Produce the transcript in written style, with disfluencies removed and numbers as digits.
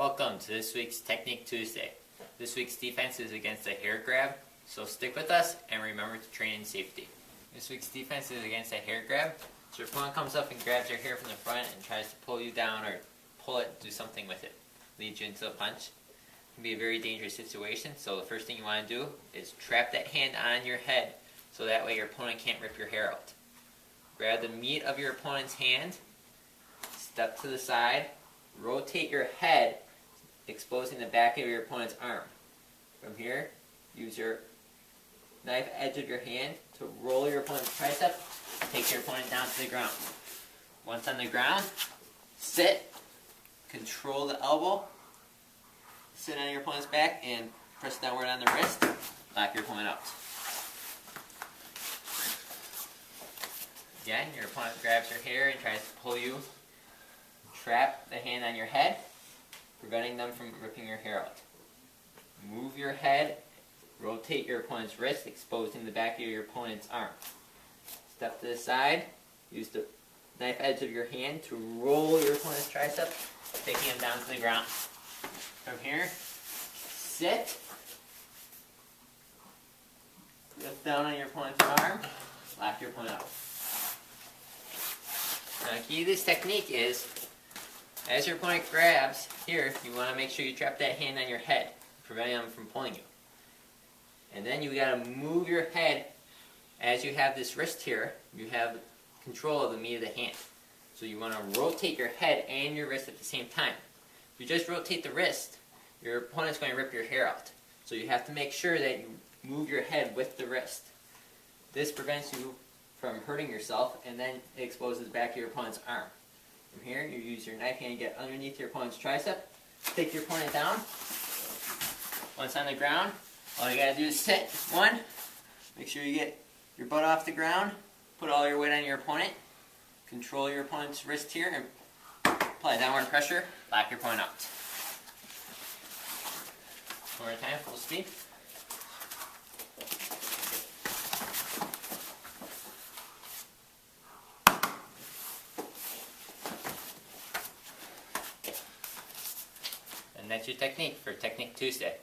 Welcome to this week's Technique Tuesday. This week's defense is against a hair grab, so stick with us and remember to train in safety. This week's defense is against a hair grab. So your opponent comes up and grabs your hair from the front and tries to pull you down or pull it, do something with it. Leads you into a punch. It can be a very dangerous situation, so the first thing you want to do is trap that hand on your head so that way your opponent can't rip your hair out. Grab the meat of your opponent's hand, step to the side, rotate your head, exposing the back of your opponent's arm. From here, use your knife edge of your hand to roll your opponent's tricep, take your opponent down to the ground. Once on the ground, sit, control the elbow, sit on your opponent's back, and press downward on the wrist, lock your opponent out. Again, your opponent grabs your hair and tries to pull you. Trap the hand on your head, preventing them from ripping your hair out. Move your head, rotate your opponent's wrist, exposing the back of your opponent's arm. Step to the side, use the knife edge of your hand to roll your opponent's tricep, taking him down to the ground. From here, sit, lift down on your opponent's arm, lock your opponent out. Now, the key to this technique is, as your opponent grabs, here, you want to make sure you trap that hand on your head, preventing them from pulling you. And then you got to move your head as you have this wrist here. You have control of the meat of the hand. So you want to rotate your head and your wrist at the same time. If you just rotate the wrist, your opponent's going to rip your hair out. So you have to make sure that you move your head with the wrist. This prevents you from hurting yourself, and then it exposes the back of your opponent's arm. From here, you use your knife hand to get underneath your opponent's tricep, take your opponent down. Once on the ground, all you gotta do is sit. One, make sure you get your butt off the ground, put all your weight on your opponent, control your opponent's wrist here, and apply downward pressure, lock your opponent out. One more time, full speed. And that's your technique for Technique Tuesday.